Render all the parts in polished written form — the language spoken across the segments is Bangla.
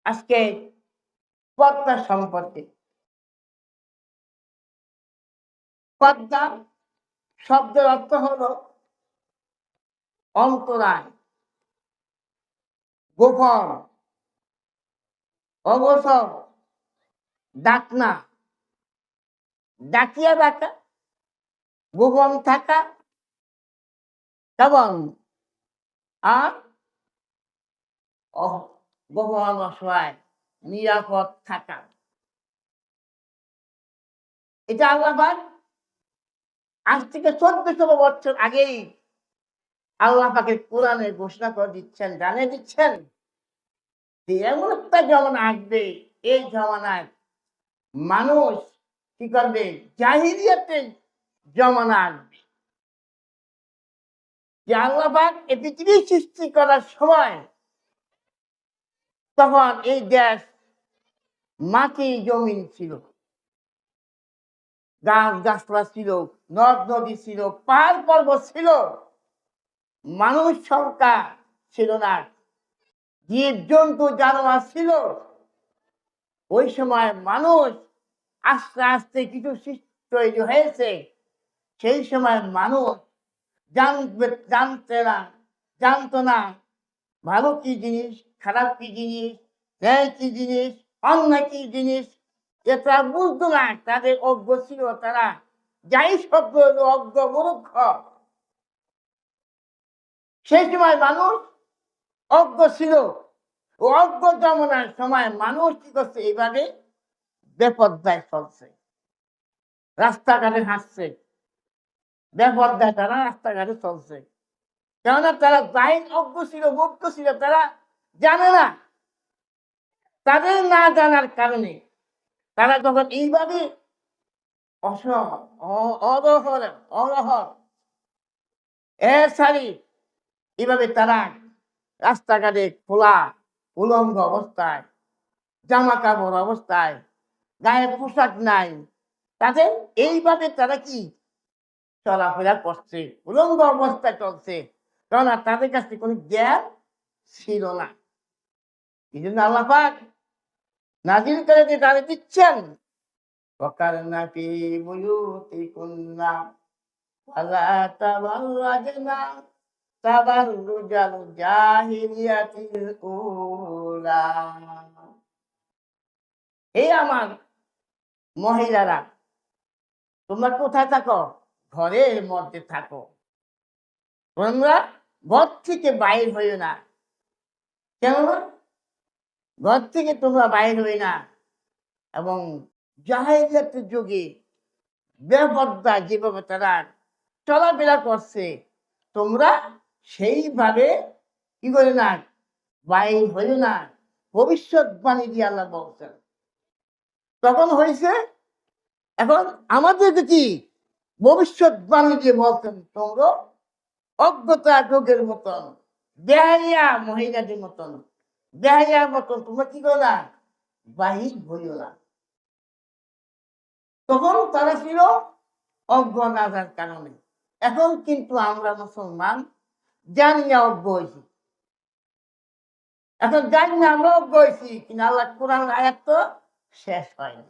আজকে পর্দা সম্পর্কে। পর্দা শব্দের অর্থ হলো অন্তরায়, গোপন, অবসর, ডাকনা, ডাকিয়া ডাকা, গোপন থাকা এবং আর গোপন অসহায় নিরাপদ থাকা। এটা আল্লাহ পাক আজ থেকে ১৪০০ বছর আগেই আল্লাহ পাকের কোরআনে ঘোষণা করে দিচ্ছেন, জানিয়ে দিচ্ছেন যে এমন একটা জমানা আসবে, এই জমানায় মানুষ কি করবে? জাহিলিয়াতের জমানা আসবে। যে আল্লাহ পাক এই পৃথিবী সৃষ্টি করার সময় তখন এই দেশ মাটি জমিন ছিল, গাছ গাছলা ছিল, নদ নদী ছিল, পাহাড় পর্বত ছিল, মানুষ সংখ্যা ছিল না, জীব জন্তু জানোয়ার ছিল। ওই সময় মানুষ আস্তে আস্তে কিছু তৈরি হয়েছে। সেই সময় মানুষ জানতো না ভালো কি জিনিস, খারাপ কি জিনিস, ন্যায় কি জিনিস, অন্যায় কি জিনিস, এটা বুঝতো না। তাদের অজ্ঞ ছিল, তারা যাই শব্দ হলো অজ্ঞ মূর্খ। সেই সময় মানুষ অজ্ঞ ছিল। ও অজ্ঞ জমানার সময় মানুষ কি করছে? এইভাবে বেপরদায় চলছে, রাস্তাঘাটে হাঁটছে, বেপরদায় তারা রাস্তাঘাটে চলছে। কেননা তারা জাহিল অজ্ঞ ছিল, মূর্খ ছিল, তারা জানে না। তাদের না জানার কারণে তারা যখন এইভাবে অরহর সারি এইভাবে তারা রাস্তাঘাটে খোলা উলঙ্গ অবস্থায়, জামা কাপড় অবস্থায়, গায়ে পোশাক নাই, তাদের এইভাবে তারা কি চলাফেরা করছে, উলঙ্গ অবস্থায় চলছে। কেননা তাদের কাছে কোনো জ্ঞান ছিল না। এই জন্য আল্লাহ পাক নাজিল করে দিয়ে তাদের দিচ্ছেন, ওয়াকারনা ফি বুয়ুতিকুন্না ওয়ালা তাবাররাজনা তাবাররুজাল জাহিলিয়াতিল উলা। এই আমার মহিলারা, তোমরা কোথায় থাকো? ঘরের মধ্যে থাকো, তোমরা ঘর থেকে বাইর হইও না। কেননা ঘর থেকে তোমরা বাইর হই না। এবং জাহিলিয়াতের যুগে বেপরদা যেভাবে তারা চলাফেরা করছে, তোমরা সেইভাবে কি করে না, বাইর হইও না। ভবিষ্যৎবাণী দিয়ে আল্লাহ বলছেন। তখন হয়েছে, এখন আমাদেরকে কি ভবিষ্যৎবাণী দিয়ে বলছেন, তোমরা অজ্ঞতা যোগের মতন, বেহাইয়া মহিলাদের মতন, বেহাইয়ার মতন তোমরা কি করো না, বাহির হইও না। তখন তারা ছিল অজ্ঞ না যার কারণে। এখন কিন্তু আমরা মুসলমান জানিয়া অজ্ঞ হয়েছি। এখন জানি না আমরা অজ্ঞ হয়েছি কিনা, আল্লাহ কোরআনের আয়াত তো শেষ হয়নি।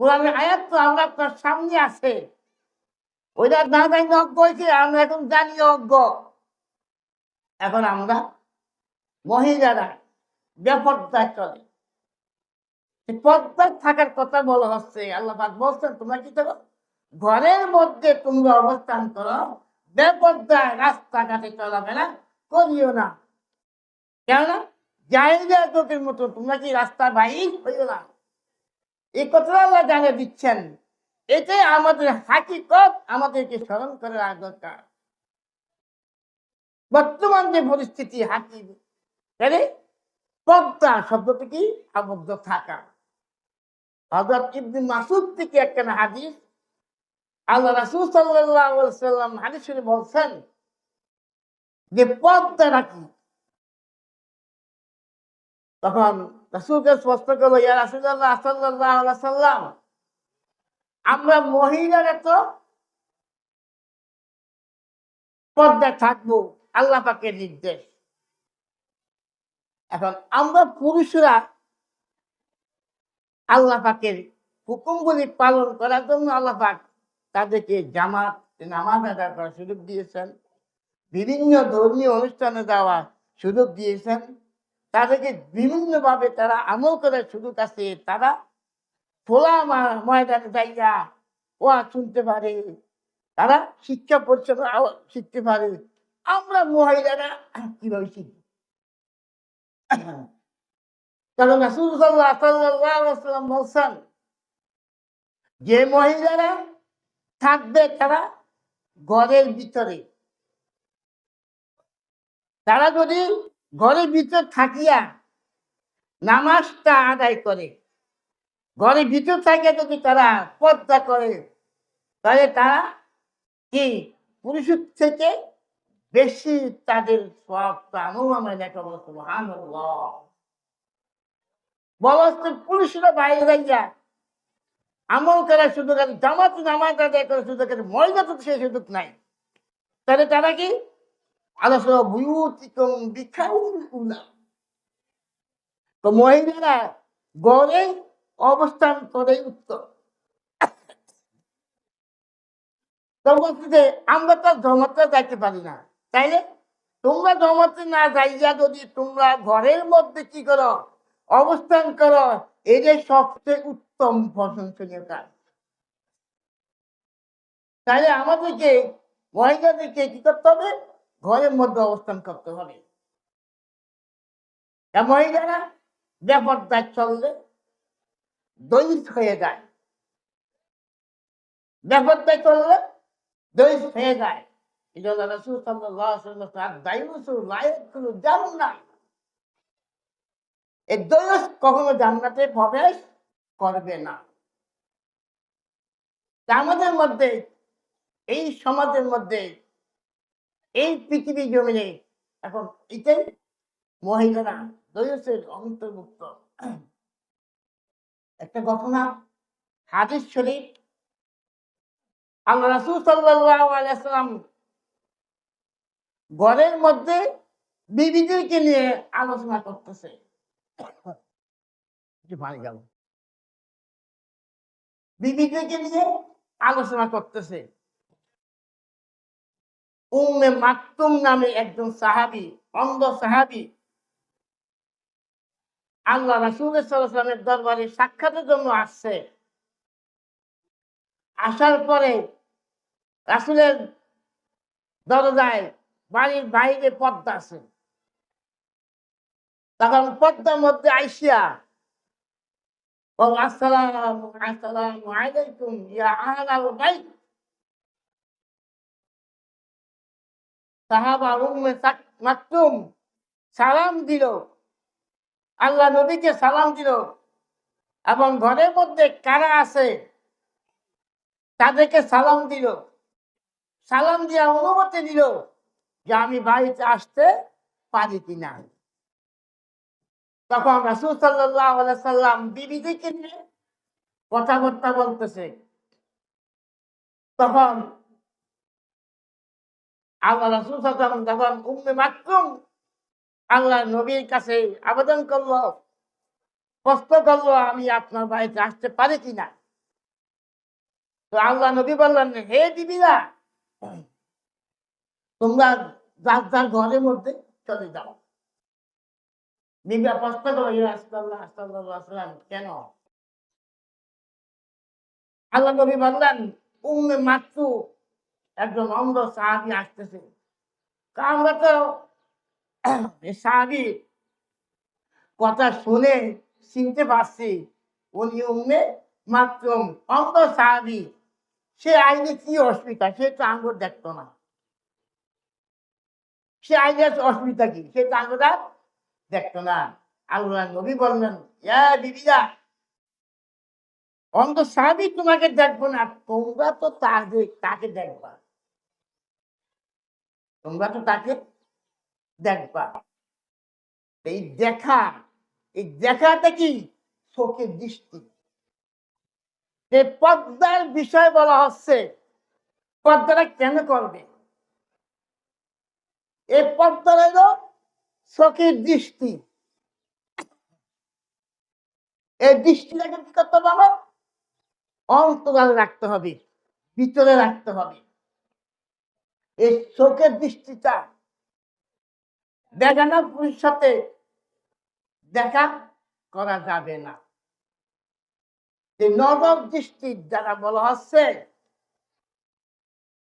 কোরআনের আয়াত তো আমরা আপনার সামনে আছে, ওইটা না জানি অজ্ঞ হয়েছে, আমরা এখন জানি অজ্ঞ। এখন আমরা মহিলারা বেপরদায় চলে, পর্দায় থাকার কথা বলা হচ্ছে। আল্লাহ পাক বলছেন, তোমরা কি থাকো? ঘরের মধ্যে তোমরা অবস্থান করো, বেপরদায় রাস্তাঘাটে চলাফেরা করিও না। কেননা জাহিলিয়া যুগের মতো তোমরা কি রাস্তা বাইর হইও না। এই কথা আল্লাহ জানিয়ে দিচ্ছেন। এটাই আমাদের হাকিকত, আমাদেরকে স্মরণ করে রাখা দরকার। বর্তমান যে পরিস্থিতি, তাহলে পর্দা শব্দটি কি? আবদ্ধ থাকা। হযরত ইবনে মাসউদ থেকে একটা হাদিস, আল্লাহ রাসূল সাল্লাল্লাহু আলাইহি ওয়াসাল্লাম হাদিস শুনে বলছেন যে পর্দাটা কি? তখন রাসূলকে স্পষ্ট করলো, ইয়া রাসূলুল্লাহ সাল্লাল্লাহু আলাইহি ওয়াসাল্লাম, আমরা মহিলারা তো পর্দায় থাকবো, আল্লাহ পাকের নির্দেশ। এখন আমরা পুরুষরা আল্লাহ পাকের হুকুমগুলি পালন করার জন্য আল্লাহ পাক তাদেরকে জামাত নামাজ আদায় করার সুযোগ দিয়েছেন, বিভিন্ন ধর্মীয় অনুষ্ঠানে যাওয়ার সুযোগ দিয়েছেন, তাদেরকে বিভিন্নভাবে তারা আমল করার সুযোগ আছে। তারা খোলা ময়দানে যাইয়া ওয়াজ শুনতে পারে, তারা শিক্ষা পরিচয় শিখতে পারে। আমরা মহিলারা কিভাবে শিখব? কারণ রাসূল সাল্লাল্লাহু আলাইহি ওয়াসাল্লাম বলছেন, যে মহিলারা থাকবে তারা ঘরের ভিতরে, তারা যদি ঘরের ভিতর থাকিয়া নামাজটা আদায় করে, ঘরের ভিতর থাকিয়া যদি তারা পর্দা করে, তাহলে তারা কি পুরুষের থেকে বেশি তাদের সওয়াবটা অনুমানে লেখা বলছে। সুবহানাল্লাহ। বলা হচ্ছে পুরুষরা বাইরে যাইয়া আমল করার সুযোগ আছে, জামাত নামাজ আদায় করার সুযোগ আছে, মহিলা তো সেই সুযোগ নাই। তাহলে তারা কি আলোচনা বুয়ুতিকুম বিখাইরিল, তো মহিলারা গড়ে অবস্থান করে উত্তর। তো বলছি যে আমরা তো জমাতে যাইতে পারি না, তাইলে তোমরা জমাতে না যাইয়া যদি তোমরা ঘরের মধ্যে কি করো, অবস্থান করো, এটাই সবচেয়ে উত্তম প্রশংসনীয় কাজ। তাহলে আমাদেরকে মহিলাদেরকে কি করতে হবে? ঘরের মধ্যে অবস্থান করতে হবে। মহিলারা বেপরদায় চললে দলিত হয়ে যায়, বেপরদায় চললে দলিত হয়ে যায়। এই জন্য রাসূল সাল্লাল্লাহু আলাইহি ওয়াসাল্লাম দায়ুসু লা ইয়াদখুলু জান্নাহ, এই দলিত কখনো জান্নাতে প্রবেশ করবে না। আমাদের মধ্যে, এই সমাজের মধ্যে, এই পৃথিবী জমিনে এখন এটাই মহিলারা দলিতের অন্তর্ভুক্ত। একটা ঘটনা, হাদিস শরীফ, আল্লাহ রাসূল সাল্লাল্লাহু আলাইহি ওয়াসাল্লাম ঘরের মধ্যে বিবিদেরকে নিয়ে আলোচনা করতেছে। বিবিদেরকে নিয়ে আলোচনা করতেছে। উম্মে মাকতুম নামে একজন সাহাবী, অন্ধ সাহাবী, আল্লাহ রাসূল সাল্লাল্লাহু আলাইহি ওয়াসাল্লামের দরবারে সাক্ষাতের জন্য আসছে। আসার পরে রাসূলের দরজায় বাড়ির বাইরে পর্দা আছে, তখন পর্দার মধ্যে আইসিয়া বল, আসসালামু আলাইকুম ইয়া আহলাল বাইত। সাহাবা উম্মে মাকতুম সালাম দিল, আল্লাহ নবীকে সালাম দিল, এবং ঘরের মধ্যে কারা আছে তাদেরকে সালাম দিল। সালাম দিয়া অনুমতি দিল যে আমি বাড়িতে আসতে পারি কিনা। তখন রাসূল সাল্লাল্লাহু আলাইহি সাল্লাম বিবিদেরকে নিয়ে কথাবার্তা বলতেছে। তখন আল্লাহ রাসূল সাল্লাল্লাহু আলাইহি ওয়াসাল্লাম তখন উম্মে মাকতুম আল্লাহ নবীর কাছে আবেদন করলো, প্রশ্ন করলো, আমি আপনার বাড়িতে আসতে পারি কিনা। তো আল্লাহ নবী বললেন, হে বিবিরা, তোমরা যার যার ঘরের মধ্যে চলে যাও। বিবিরা প্রশ্ন করলো, ইয়া রাসূলুল্লাহ সাল্লাল্লাহু আলাইহি ওয়াসাল্লাম, কেন? আল্লাহ নবী বললেন, উম্মে মাকতুম একজন অন্ধ সাহাবী আসতেছে। আমরা তো সাহাবী কথা শুনে চিনতে পারছি উনি উম্মে মাকতুম, অন্ধ সাহাবী। সে আইনে কি অসুবিধা, সে তো আঙ্গুর দেখতো না, সে আইনে অসুবিধা কি, সে তো আঙ্গুর দেখতো না। আল্লাহ নবী বললেন, ইয়া বিবিরা, অন্ধ সাহাবী তোমাকে দেখবো না, তোমরা তো তাকে দেখবা, তোমরা তো তাকে দেখবা। এই দেখা, এই দেখাটা কি? চোখের দৃষ্টি। যে পর্দার বিষয় বলা হচ্ছে, পর্দাটা কেন করবে? এই পর্দা হলো চোখের দৃষ্টি। এই দৃষ্টিটাকে কি করতে হবে আমার? অন্তরালে রাখতে হবে, ভিতরে রাখতে হবে। এই চোখের দৃষ্টিটা বেগানা পুরুষের সাথে দেখা করা যাবে না। এই নজর দৃষ্টির দ্বারা বলা হচ্ছে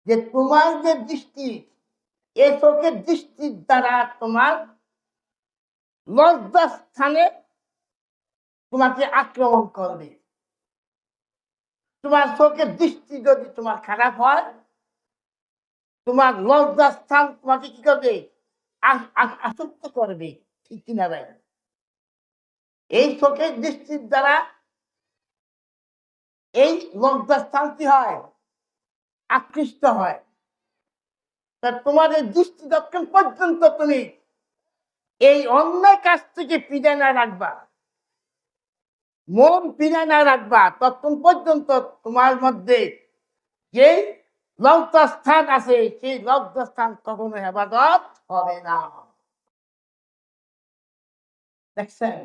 যে তোমার যে দৃষ্টি, এই চোখের দৃষ্টির দ্বারা তোমার লজ্জাস্থানে তোমাকে আক্রমণ করবে। তোমার চোখের দৃষ্টি যদি তোমার খারাপ হয়, তোমার লজ্জাস্থান তোমাকে কি করবে? আসক্ত করবে। ঠিক কিনা ভাই? এই চোখের দৃষ্টির দ্বারা এই লজ্জাস্থান কি হয়? আকৃষ্ট হয়। তা তোমার এই দৃষ্টি যতক্ষণ পর্যন্ত তুমি এই অন্যায় কাজ থেকে ফিরে না রাখবা, মন ফিরে না রাখবা, ততক্ষণ পর্যন্ত তোমার মধ্যে যে লজ্জাস্থান আছে সেই লজ্জাস্থান কখনো হেফাজত হবে না। দেখছেন,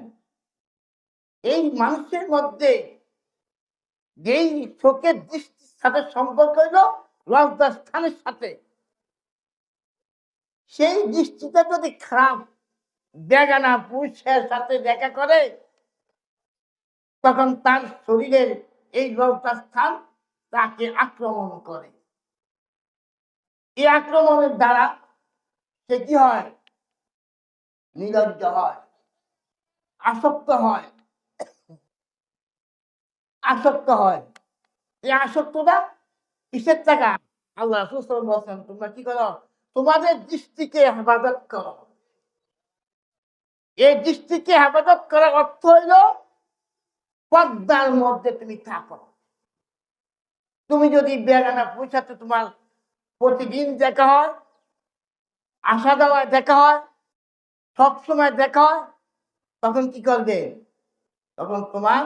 এই মানুষের মধ্যে যেই চোখের দৃষ্টির সাথে সম্পর্ক হইল লজ্জাস্থানের সাথে, সেই দৃষ্টিটা যদি খারাপ বেগানা পুরুষের সাথে দেখা করে, তখন তার শরীরের এই লজ্জাস্থান তাকে আক্রমণ করে। এই আক্রমণের দ্বারা সে কি হয়? নির্লজ্জ হয়, আসক্ত হয়, আসক্ত হয়। এই আসক্তটা কিসের টাকা? আল্লাহ রাসূল বলছেন তোমরা কি করো? তোমাদের দৃষ্টিকে হেফাজত করো। এই দৃষ্টিকে হেফাজত করার অর্থ হইল পর্দার মধ্যে তুমি থাকো। তুমি যদি বেগানা পুরুষের সাথে তোমার প্রতিদিন দেখা হয়, আসা যাওয়ায় দেখা হয়, সবসময় দেখা হয়, তখন কি করবে? তখন তোমার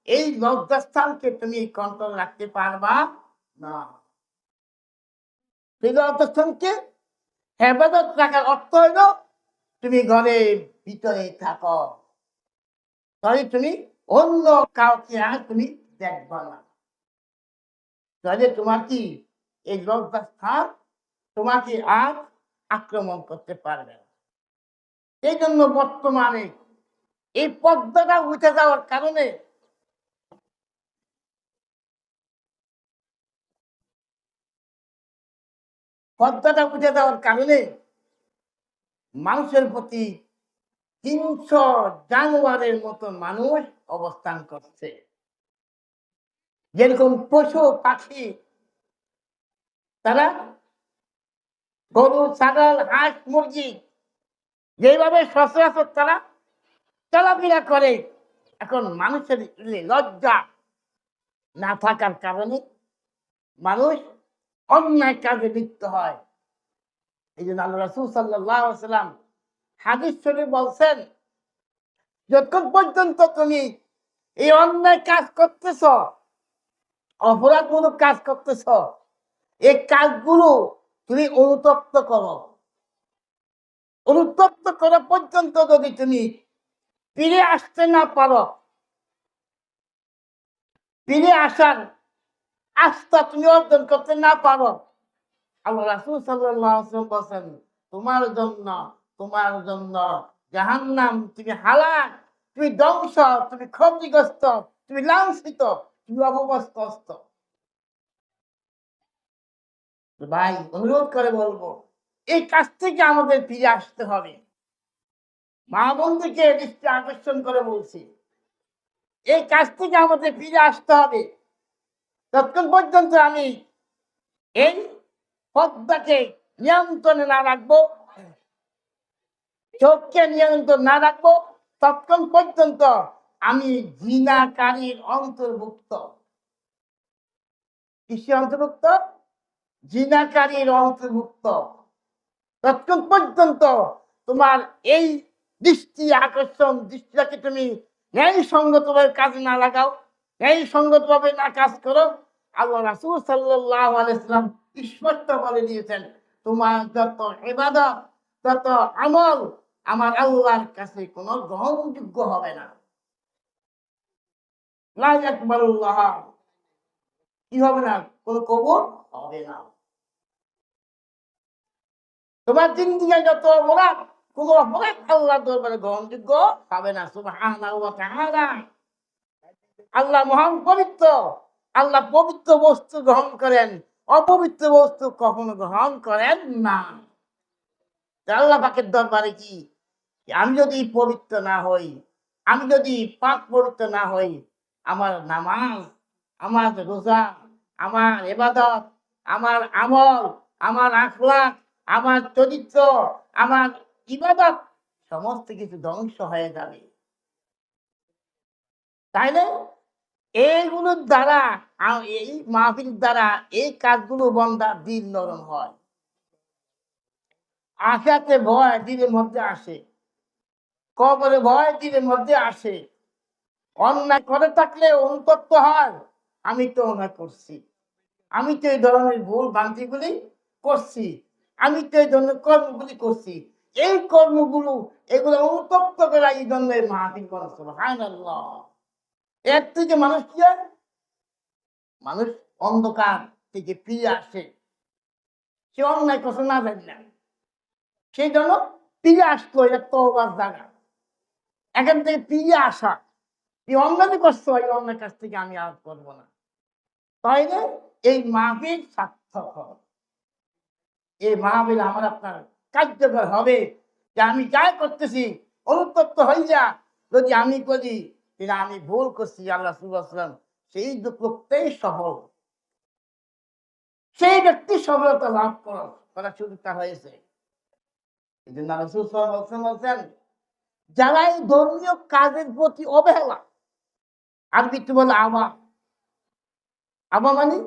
এই লজ্জাস্থানকে তুমি কন্ট্রোল রাখতে পারবা না। সেই লজ্জাস্থানকে হেফাজত রাখার অর্থ হইল তুমি ঘরের ভিতরে থাকো, তাহলে তুমি অন্য কাউকে আর তুমি দেখবা না। তাহলে তোমার কি এই লজ্জাস্থান তোমাকে আর আক্রমণ করতে পারবে না। এই জন্য বর্তমানে এই পর্দাটা উঠে যাওয়ার কারণে পর্দাটা উঠে যাওয়ার কারণে মানুষের প্রতি হিংস্র জানোয়ারের মতো মানুষ অবস্থান করছে। যেরকম পশু পাখি, তারা গরু ছাগল হাঁস মুরগি যেভাবে সচরাচর তারা চলাফেরা করে, এখন মানুষের লজ্জা না থাকার কারণে মানুষ অন্যায় কাজে লিপ্ত হয়। এই জন্য আল্লাহ রাসূল সাল্লাল্লাহু আলাইহি ওয়াসাল্লাম হাদিস শরীফে বলছেন, যতক্ষণ পর্যন্ত তুমি এই অন্যায় কাজ করতেছ, অপরাধমূলক কাজ করতেছ, এই কাজগুলো তুমি অনুতপ্ত করো। অনুতপ্ত করা পর্যন্ত যদি তুমি ফিরে আসতে না পারো, ফিরে আসার আস্থা তুমি অর্জন করতে না পারো, আল্লাহ রাসূল সাল্লাল্লাহু আলাইহি ওয়াসাল্লাম বলেন তোমার জন্য জাহান্নাম, তুমি হালাক, তুমি ধ্বংস, তুমি ক্ষতিগ্রস্ত, তুমি লাঞ্ছিত, তুমি অপদস্থ। ভাই অনুরোধ করে বলবো, এই কাজ থেকে আমাদের ফিরে আসতে হবে। মা বোনদেরকে দৃষ্টি আকর্ষণ করে বলছি, এই কাজ থেকে আমাদের ফিরে আসতে হবে। ততক্ষণ পর্যন্ত আমি এই পর্দাকে নিয়ন্ত্রণে না রাখবো, চোখকে নিয়ন্ত্রণ না রাখবো, ততক্ষণ পর্যন্ত আমি জিনাকারীর অন্তর্ভুক্ত। কিসে অন্তর্ভুক্ত? জিনাকারীর অন্তর্ভুক্ত। ততক্ষণ পর্যন্ত তোমার এই দৃষ্টি আকর্ষণ দৃষ্টিটাকে তুমি ন্যায়সঙ্গতভাবে কাজে না লাগাও, ন্যায়সঙ্গতভাবে না কাজ করো, আল্লাহ রাসূল সাল্লাল্লাহু আলাইহি ওয়াসাল্লাম স্পষ্ট বলে দিয়েছেন, তোমার যত ইবাদত, যত আমল আমার আল্লাহর কাছে কোনো গ্রহণযোগ্য হবে না। লা ইয়াকবালুল্লাহ, কি হবে না? কোনো কবুল হবে না। তোমার জিন্দেগি যত অপরাধ, কোনো অপরাধ আল্লাহ দরবারে গ্রহণযোগ্য হবে না। সুবহানাহু ওয়া তাআলা, আল্লাহ মহান পবিত্র। আল্লাহ পবিত্র বস্তু গ্রহণ করেন, অপবিত্র বস্তু কখনো গ্রহণ করেন না। আল্লাহ পাকের দরবারে কি, আমি যদি পবিত্র না হই, আমি যদি পাক পবিত্র না হই, আমার নামাজ, আমার রোজা, আমার ইবাদত, আমার আমল, আমার আখলাক, আমার চরিত্র, আমার ইবাদত সমস্ত কিছু ধ্বংস হয়ে যাবে। তাইলে এইগুলোর দ্বারা এই মাহফিল দ্বারা এই কাজগুলো বন্দার দিল নরম হয়। আশাতে ভয় দিলের মধ্যে আসে, কবরে ভয় দিলের মধ্যে আসে। অন্যায় করে থাকলে অনুতপ্ত হয়, আমি তো অন্যায় করছি, আমি তো এই ধরনের ভুল ভ্রান্তিগুলি করছি, আমি তো এই ধরনের কর্মগুলি করছি। এই কর্মগুলো এগুলো অনুতপ্ত করে এই ধরনের মাহফিল করা। সুবহানাল্লাহ। এর থেকে মানুষ কি হয়? মানুষ অন্ধকার থেকে ফিরে আসে। সে অন্যায় করছে না জানি না, সেই জন্য ফিরে আসতো। এটা তওবার জায়গা। এখান থেকে ফিরে আসা, এই অন্যায় করছো, এই অন্যায় কাছ থেকে আমি আর করবো না। তাইলে এই মাহফিল সার্থক হবে। এই মাহফিল আমার আপনার কার্যকর হবে যে আমি যাই করতেছি অনুতপ্ত হয়ে যা। যদি আমি করি যেটা আমি ভুল করছি, আল্লাহ সুবহানাহু সেই লোকটাই সফল, সেই ব্যক্তি সফলতা লাভ করার সুযোগটা হয়েছে। এই জন্য রাসূল সাল্লাল্লাহু আলাইহি ওয়াসাল্লাম বলছেন, যারা এই ধর্মীয় কাজের প্রতি অবহেলা, আরবিতে বলে আমা, আমা মানে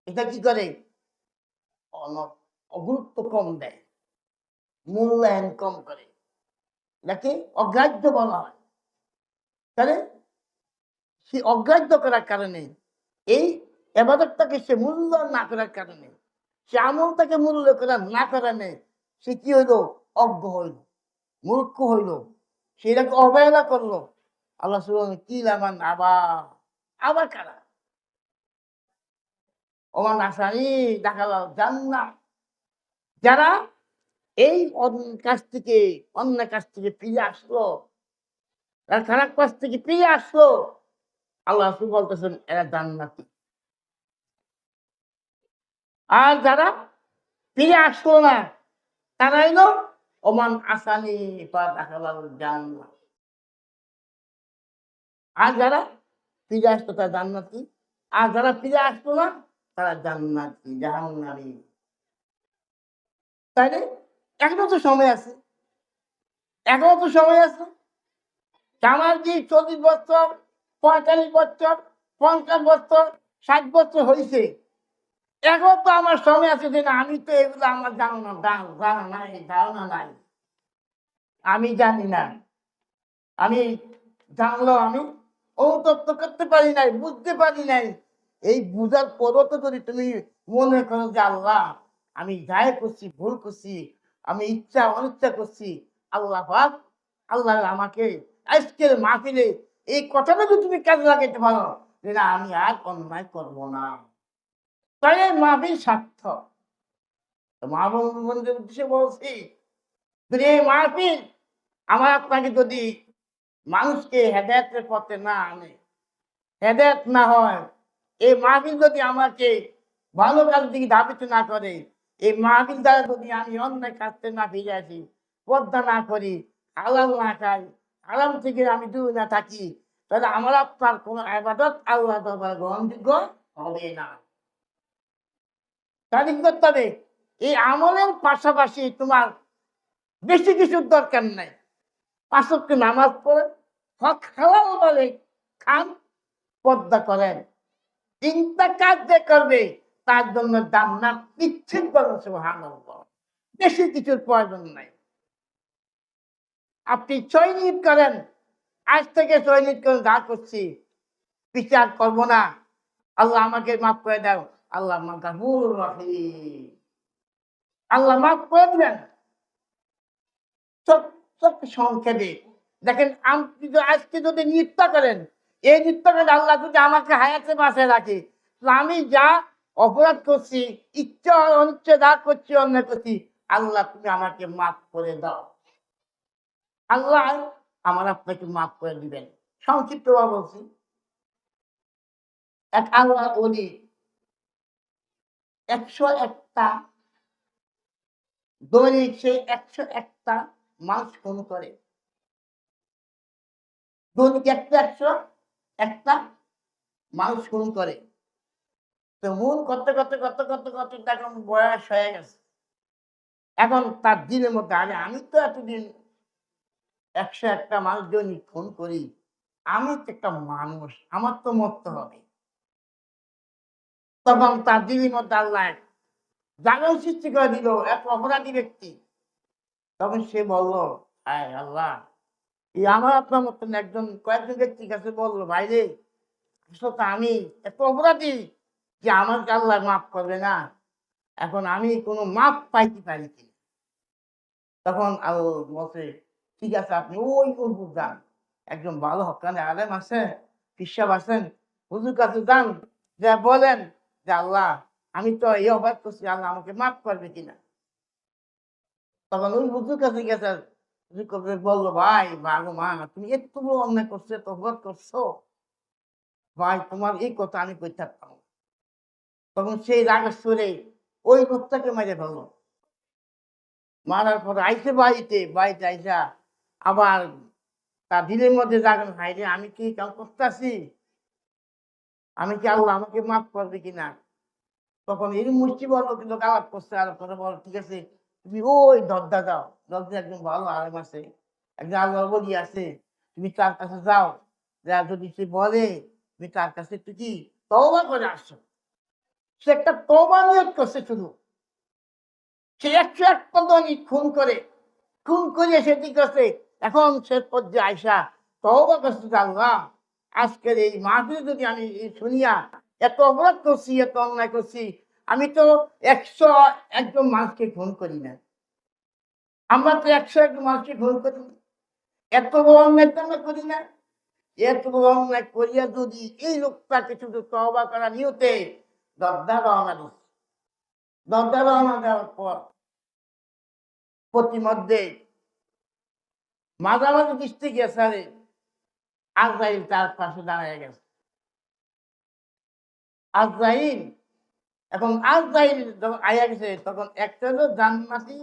এটা কি করে? গুরুত্ব কম দেয়, মূল্যায়ন কম করে, এটাকে অগ্রাহ্য বলা হয়। তাহলে সে অগ্রাহ্য করার কারণে, এই এবাদতটাকে সে মূল্য না করার কারণে, সে আমলটাকে মূল্য করা না কারণে সে কি হইল? অজ্ঞ হইল, মূর্খ হইল, সেটাকে অবহেলা করলো। আল্লাহ সুবহানাহু কি লামান আবার কারা ওমান আসানি দেখালাম জান্নাত, যারা এই কাছ থেকে, অন্যায় কাছ থেকে ফিরে আসলো, তার খারাপ কাছ থেকে ফিরে আসলো, আল্লাহ রাসূল বলতেছেন এরা জান্নাতি। আর যারা ফিরে আসলো না, তারা হইলো ওমান আসানি ফাদাখালাল জান্নাহ। আর যারা ফিরে আসতো তারা জান্নাতি, আর যারা ফিরে আসতো না তারা জান্নাতি, জাহান্নামী। তাইলে এখনো তো সময় আছে, এখনো তো সময় আছে। আমার যে 40 বছর, 45 বছর, 50 বছর, 60 বছর হয়েছে, এখন তো আমার সময় আছে যে না, আমি তো এগুলো আমার জানা নাই, ধারণা নাই, আমি জানি না। আমি জানলো আমি অনুতপ্ত করতে পারি নাই, বুঝতে পারি নাই। এই বুঝার পরও তো যদি তুমি মনে করো যে আল্লাহ আমি যাই করছি ভুল করছি, আমি ইচ্ছা অনিচ্ছা করছি, আল্লাহ পাক, আল্লাহ আমাকে আজকের মাহফিলে এই কথাটা যদি তুমি কাজে লাগাইতে পারো যে না আমি আর অন্যায় করবো না, তাহলে মাহফিল সার্থক। মা বন্ধুদের উদ্দেশ্যে বলছি, যদি এই মাহফিল আমার আপনাকে যদি মানুষকে হেদায়েতের পথে না আনে, হেদায়েত না হয়, এই মাহফিল যদি আমাকে ভালো কাজের দিকে ধাবিত না করে, এই মাহফিল দ্বারা যদি আমি অন্যায় কাজ থেকে না ফিরে আসি, পর্দা না করি, হালাল না খাই, হারাম থেকে আমি দূরে না থাকি, তাহলে আমার আপনার কোনো ইবাদত আল্লাহ দরবারে গ্রহণযোগ্য হবে না। তাহলে কি করতে হবে? এই আমলের পাশাপাশি তোমার বেশি কিছুর দরকার নাই। ৫ ওয়াক্ত নামাজ পড়েন, হক হালাল বলে খান, পর্দা করেন। ৩টা কাজ যে করবে তার জন্য জান্নাত নিশ্চিত করেন। সুবহানাল্লাহ। বেশি কিছুর প্রয়োজন নাই। আপনি চয়নিত করেন, আজ থেকে চয়নিত করেন, যা করছি বিচার করব না, আল্লাহ আমাকে মাফ করে দাও, আল্লাহ গাফুর রহিম, আল্লাহ মাফ করে দিবেন। ছোট্ট সংক্ষেপে দেখেন আপনি আজকে যদি নৃত্য করেন, এই নৃত্য করে আল্লাহ যদি আমাকে হায়াতে বাঁচে রাখে, তো আমি যা অপরাধ করছি, ইচ্ছা অনিচ্ছা যা করছি, অন্যায় করছি, আল্লাহ তুমি আমাকে মাফ করে দাও। আল্লাহ আমার আপনাকে মাফ করে দিবেন। সংক্ষিপ্ত বলছি, এক আল্লাহ বলি 101টা দৈনিক সে 101টা মানুষ খুন করে। দৈনিক একটা 101টা মানুষ খুন করে। তো খুন করতে এখন বয়স হয়ে গেছে। এখন তার দিনের মধ্যে আরে আমি তো এতদিন 101টা মানুষ দৈনিক খুন করি। আমি তো একটা মানুষ, আমার তো মরতে হবে। তখন তার দিনের মধ্যে আল্লাহ জাগরণ সৃষ্টি করে দিল এক অপরাধী ব্যক্তি। তখন সে বলল, হায় আল্লাহ, এই আমার আপনার মতন কয়েকজন ব্যক্তির কাছে বললো, ভাই রে, আসলে আমি এত অপরাধী যে আমাকে আল্লাহ মাফ করবে না। এখন আমি কোনো মাপ পাইতে পারি কি? তখন আল্লাহ বলছে, ঠিক আছে, আপনি ওই হুজুর যান, একজন ভালো হক্কানি আলেম আছে, পিসাব আছেন, হুজুর কাছে যান, যা বলেন যে আল্লাহ আমি তো এই অপরাধ করছি, আল্লাহ আমাকে মাফ করবে কিনা। তখন ওই হুজুর কাছে গেছে, হুজুর বললো, ভাই বাগো মা, তুমি একটু বড় অন্যায় করছো, এত অপরাধ করছো, ভাই তোমার এই কথা আমি কই থাকতাম। তখন সেই রাগের সুরে ওই লোকটাকে মেরে ফেললো। মারার পরে আইসে বাড়িতে আইসা আবার তার দিলের মধ্যে জাগেন, ভাই রে, আমি কি কাম করতেছি, আমি কি আল্লাহ আমাকে মাফ করবে কিনা। তখন এই মুষ্টি বললো, কিন্তু আলাপ করছে, আলাপ করে বল, ঠিক আছে, তুমি ওই দরজা যাও, দরজা একজন ভালো আলেম আছে, একজন আল্লাহ বলি আছে, তুমি তার কাছে যাও, যা যদি সে বলে তুমি তার কাছে একটু কি তওবা করে আসছো। সে একটা তওবা নিয়ত করছে শুধু। সে 101 দৈনিক খুন করে সে কি করছে, এখন সে পর্যায়ে আইসা তওবা করছে যে আল্লাহ, আজকের এই মাহফিলে যদি আমি শুনিয়া এত অপরাধ করছি, এত অন্যায় করছি, আমি তো 101 মানুষকে খুন করি না, আমরা তো 101 মানুষকে খুন করি না, এত বড় অন্যায় তো আমরা করি না। এত বড় অন্যায় করিয়া যদি এই লোকটাকে শুধু তওবা করা নিয়তে দরজা রওনা দিচ্ছে। দরজা রওনা দেওয়ার পর প্রতিমধ্যে মাঝামাঝি দৃষ্টি গেছে, আজরাইল তার পাশে দাঁড়িয়ে গেছে। আজরাইল, এখন আজরাইল যখন আইয়া গেছে, তখন একটা হলো জান্নাতি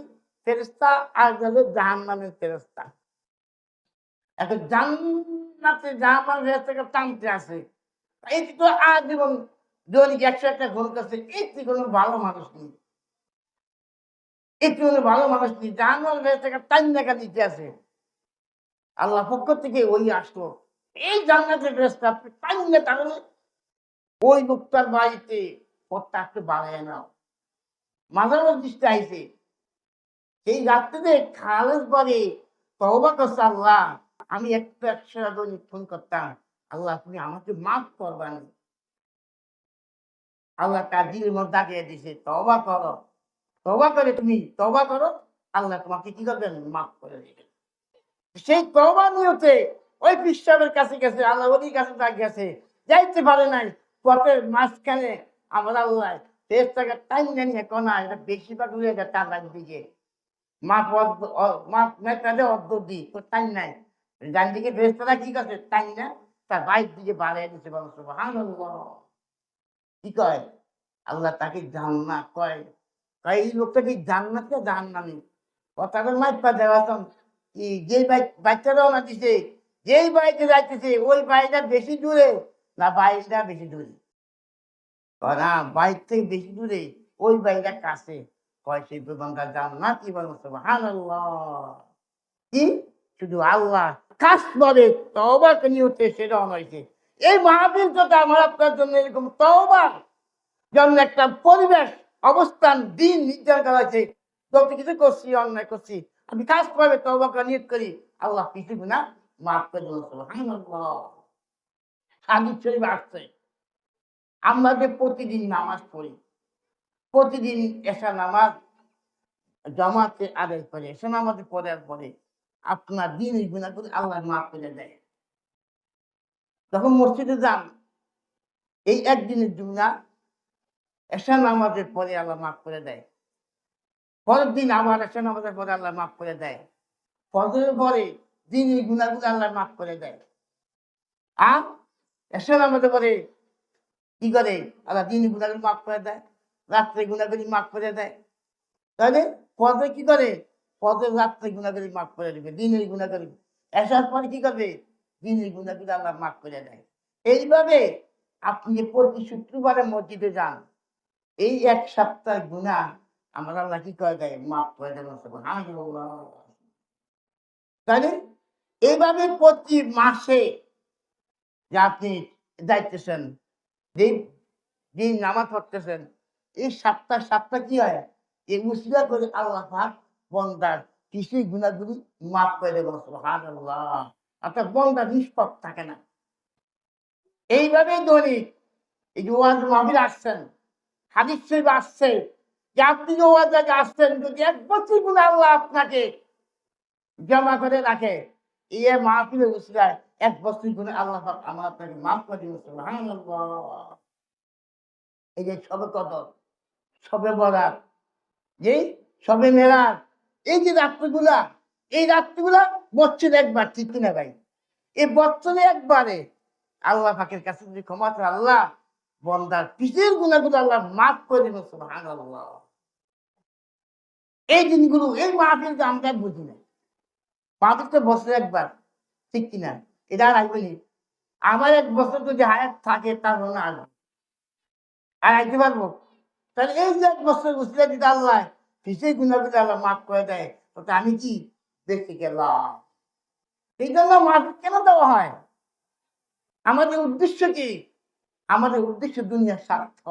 ফেরেশতা, আর হলো জাহান্নামের ফেরেশতা। এখন জান্নাতে জাহান্নামের ফেরেশতাকে টানতে আছে। এই তো আজীবন দৈনিক 101টা খুন করছে, এতে কোনো ভালো মানুষ নেই, এতে কোনো ভালো মানুষ নেই, জাহান্নামের ফেরেশতাকে টান দেখা দিতে আছে। আল্লাহ পক্ষ থেকে ওই আসলো, এই জান্নাতের ফেরেশতা আপনি টাইনে তাহলে ওই লোকটার বাড়িতে পথটা একটু বাড়ায় নাও। মাঝামাঝি দৃষ্টি আইছে, সেই রাত্রিতে খালেদ বলে, তওবা করছে, আল্লাহ আমি একটু 100 দৈনিক খুন করতাম, আল্লাহ তুমি আমাকে মাফ করবেন। আল্লাহ তার দিলের মধ্যে দাগিয়ে দিছে, তওবা করো, তওবা করে তুমি তওবা করো, আল্লাহ তোমাকে কি করবেন, মাফ করে দিবেন। সেই তওবা নিয়তে ওই পিসাবের কাছে গেছে, আল্লাহ ওলির কাছে গেছে, যাইতে পারে নাই। পথের মাঝখানে আমার আল্লাহ ফেরেশতাকে টাইনা নিয়ে কোনা, এটা বেশিরভাগ উড়ে যায় টাকার দিকে, মা পদ মা মেটালে অর্ধ দিক তো টাইম নাই। ডান দিকে ফেরেশতারা কি করছে, টাইম না তার বাইর দিকে বাড়াই দিচ্ছে, বলো সুবহানাল্লাহ। কি কয় আল্লাহ তাকে জান্নাত কয়, কয় এই লোকটা কি জান্নাত না জাহান্নামী। কথাটা মাইপা দেওয়াতন কি যেই বাচ্চা রওনা দিছে, যেই বাড়িতে যাইতেছে ওই বাড়িটা বেশি দূরে না বাড়িটা বেশি দূরে, কয় না বাড়ির থেকে বেশি দূরে, ওই বাড়িটা কাছে। কয় সেই বেগমটা জান্নাত, কি বলো সুবহানাল্লাহ। কি শুধু আল্লাহ খাস ভাবে তওবা নিয়তে সে রওনা হয়েছে। এই মাহফিল তো আমার আপনার জন্য এরকম তওবার জন্য একটা পরিবেশ, অবস্থান, দিন নির্ধারণ করা হয়েছে। যত কিছু করছি, অন্যায় করছি, আমি খাস ভাবে তওবা করা নিয়ত করি, আল্লাহ কিছু গুনাহ মাফ করে দিল। সুবহানাল্লাহ। হাদিস শরীফে আসছে, আমরা যে প্রতিদিন নামাজ পড়ি, প্রতিদিন এশা নামাজ জামাতে আদায় করে, এশা নামাজে পড়ার পরে আপনার দিনের গুনাহগুলো আল্লাহ মাফ করে দেয়। যখন মসজিদে যান, এই একদিনের গুনাহ এশা নামাজের পরে আল্লাহ মাফ করে দেয়। পরের দিন আবার এশা নামাজের পরে আল্লাহ মাফ করে দেয়। ফজরের পরে দিনের গুনাহগুলো আল্লাহ মাফ করে দেয়। আর এশা নামাজের পরে কি করে? আল্লাহ দিনের গুনাহগুলো মাফ করে দেয়, রাত্রে গুনাহগুলি মাফ করে দেয়। তাহলে ফজরে কি করে? ফজর রাত্রে গুনাহগুলি মাফ করে দিবে, দিনের গুনাহগুলি। এশার পরে কি করবে? দিনের গুনাহগুলো আল্লাহ মাফ করে দেয়। এইভাবে আপনি প্রতি শুক্রবারে মসজিদে যান, এই ১ সপ্তাহের গুনাহ আমার আল্লাহ কি করে দেয়? মাফ করে দেয়। সুবহানাল্লাহ। তাহলে এইভাবে প্রতি মাসে যে আপনি যাইতেছেন, যেই দিন নামাজ পড়তেছেন, এই সপ্তাহ কি হয়? এই উসিলা করে আল্লাহ পাক বান্দার কিছুই গুনাহগুলি মাফ করে দেবেন। সুবহানাল্লাহ। অর্থাৎ বান্দা নিষ্পাপ থাকে না। এইভাবে দৈনিক এই যে ওয়াজ মাহফিল আসছেন, হাদিস শরীফ আসছে যে আপনি যে ওয়াজ জায়গায় আসছেন, যদি ১ বছর গুনাহ আল্লাহ আপনাকে জমা করে রাখে, এই মাহফিলের উসিলায় ১ বছর গুনাহ আল্লাহ পাক আমার আপনাকে মাফ করে দিবেন। সুবহানাল্লাহ। এই যে শবে কদর, শবে বরাত, এই শবে মেরাজ, এই যে রাত্রিগুলা, এই রাত্রিগুলা বছরে একবার, ঠিক কিনা ভাই? এই বছরে একবারে আল্লাহ পাকের কাছে যদি ক্ষমা চায়, আল্লাহ বান্দার পিছের গুনাহগুলো আল্লাহ মাফ করে দিবেন। সুবহানাল্লাহ। এই দিনগুলো, এই মাহফিলটা আমরা বুঝি না। মাহফিল তো বছরে একবার, ঠিক কিনা? এটা আর আসবে নি। আমার ১ বছর যদি হায়াত থাকে তার জন্য আসবো। আর আইতে পারবো? তাহলে এই যে ১ বছর উসিলা যদি আল্লাহ পিছের গুনাহগুলো আল্লাহ মাফ করে দেয়, ওটা আমি কি বেঁচে গেলাম। এই জন্য মাহফিল কেন দেওয়া হয়? আমাদের উদ্দেশ্য কি? আমাদের উদ্দেশ্য দুনিয়ার স্বার্থ,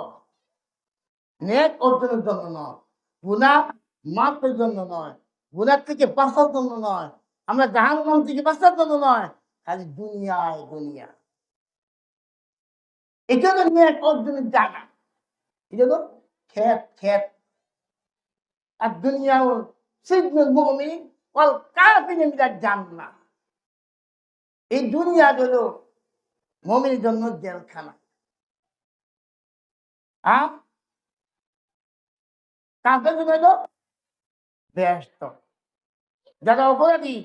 নেক অর্জনের জন্য নয়, গুনাহ মাফের জন্য নয়, গুনাহ থেকে বাঁচার জন্য নয়, আমরা জাহান্নাম থেকে বাঁচার জন্য নয়, খালি দুনিয়ায় দুনিয়া। এটা হলো নেক অর্জনের জায়গা। এটা হলো ক্ষেত। আর দুনিয়া সিজনুল মুমিন ওয়াল কাফিরিন মিনাল জান্নাহ। এই দুনিয়া হলো মুমিনের জন্য জেলখানা। আর কাফের জন্য হলো বেহেশত। যারা অপরাধী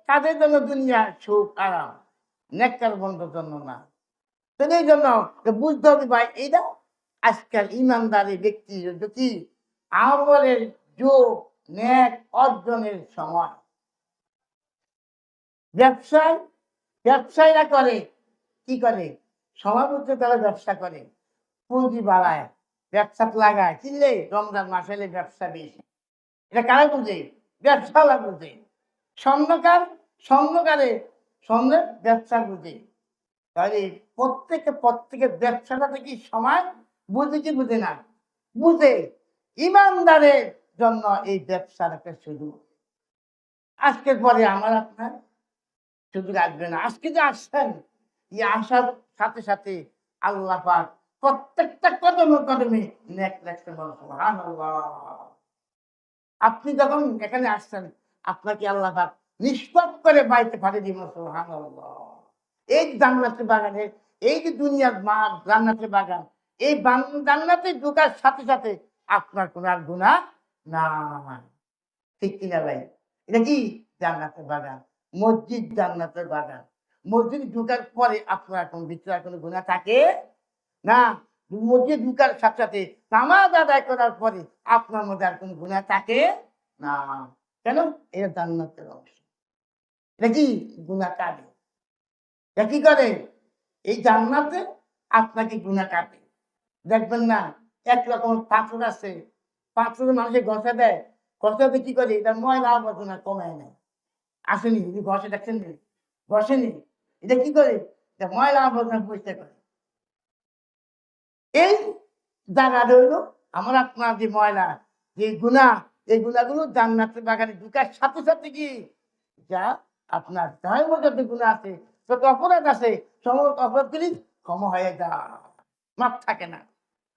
তাদের জন্য দুনিয়া সুখ আরাম, নেককার বন্ধুর জন্য না। তো এই জন্য বুঝতে হবে ভাই, এইটা আজকাল ইমানদারি ব্যক্তির কি আমলের যোগ, নেক অর্জনের সময়। ব্যবসায়ীরা করে কি করে? সময় মতো তারা ব্যবসা করে, পুঁজি বাড়ায়, ব্যবসা লাগায়, কিনলে রমজান মাস হলে ব্যবসা বেশি। এটা কারা বুঝে? ব্যবসাওয়ালা বুঝে। স্বর্ণকারে স্বর্ণের ব্যবসা বুঝে। তাহলে প্রত্যেকের ব্যবসাটা কি সময় বুঝে কি বুঝে না? বুঝে। ইমানদারের জন্য এই ব্যবসার একটা সুযোগ। আজকের পরে আমার আপনার সুযোগ আসবে না। আজকে যে আসছেন, এই আসার সাথে সাথে আল্লাহ পাক প্রত্যেকটা কদমে নেক লেখতে বলেন। সুবহানাল্লাহ। আপনি যখন এখানে আসছেন, আপনাকে আল্লাহ পাক নিষ্পাপ করে বাড়িতে পাঠিয়ে দিবেন। সুবহানাল্লাহ। এই জান্নাতের বাগানে, এই যে দুনিয়ার মাঠ, জান্নাতের বাগান, এই জান্নাতে ঢোকার সাথে সাথে আপনার কোনো আর গুনাহ নাই। ঠিক কিনা ভাই? এটা কি? জান্নাতের বাগান। মসজিদ জান্নাতের বাগান। মসজিদে ঢোকার পরে আপনার কোন ভিতরে আর কোনো গুনাহ থাকে না। মসজিদে ঢোকার সাথে সাথে নামাজ আদায় করার পরে আপনার মধ্যে আর কোনো গুনাহ থাকে না। কেন? এটা জান্নাতের অংশ। এটা কি? গুনাহ কাটে। এটা কি করে? এই জান্নাতে আপনাকে গুনাহ কাটে। দেখবেন না, এক রকমের পাথর আছে, পাথর মানুষে ঘষা দেয়, ঘষাতে কি করে? এটা ময়লা আবর্জনা কমায় নেয়। আসেনি? যদি ঘষে দেখছেন নি? ঘষেনি। এটা কি করে? এটা ময়লা আবর্জনা পরিষ্কার করে। এই জায়গাটা হইলো আমার আপনার যে ময়লা, যে গুনাহ, এই গুনাহগুলো জান্নাতের বাগানে ঢুকার সাথে সাথে কি যা আপনার যার মধ্যে যত গুনাহ আছে, যত অপরাধ আছে, সমস্ত অপরাধগুলি ক্ষমা হয়ে যায়, মাপ থাকে না।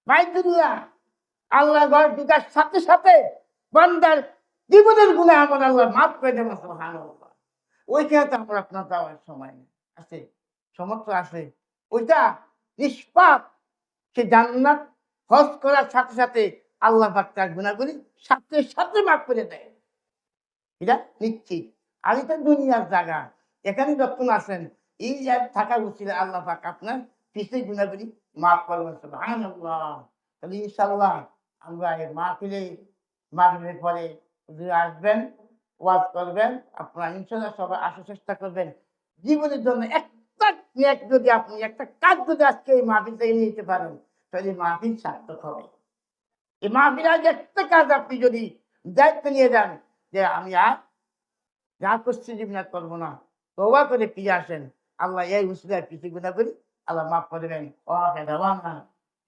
বাইতুল্লাহ আল্লাহ ঘর ঢুকার সাথে সাথে বান্দার জীবনের গুনাহ আমার আল্লাহ মাফ করে দেবেন। সুবহানাল্লাহ। ওইখানে তো আমার আপনার যাওয়ার সময় নেই। আছে, সমর্থ আছে। ওইটা নিষ্পাপ, সে জান্নাত হজ করার সাথে সাথে আল্লাহ পাক তার গুনাহগুলি সাথে সাথে মাফ করে দেয়। এটা নিশ্চিত। আর এটা দুনিয়ার জায়গা। এখানে যখন আসেন, এই জায়গায় থাকা উচিত আল্লাহ পাক আপনার পিছের গুনাহগুলি মাফ করবেন। সুবহানাল্লাহ। তাহলে ইনশাআল্লাহ আমরা এই মাহফিলে মাগরিবের পরে হুজুর আসবেন, ওয়াজ করবেন। আপনারা ইনশাআল্লাহ সবাই আসার চেষ্টা করবেন। জীবনের জন্য একটা নেক যদি আপনি একটা কাজ যদি আজকে এই মাহফিল থেকে নিতে পারেন, তাহলে এই মাহফিল সার্থক হবে। এই মাহফিল আজ একটা কাজ আপনি যদি দায়িত্ব নিয়ে যান যে আমি আর যা করছি জীবনে আর করবো না। তওবা করে ফিরে আসেন। আল্লাহ এই উসিলায় পিছে গুনাহগুলি আল্লাহ মাফ করে দেন। ওয়াখির দাওয়ানা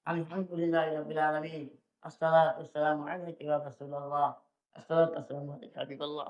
আলহামদুলিল্লাহি রাব্বিল আলামিন। আসসালাতু ওয়াসসালামু আলাইকা ইয়া রাসূলুল্লাহ। আসসালাতু ওয়াসসালামু আলাইকা হাবিবাল্লাহ।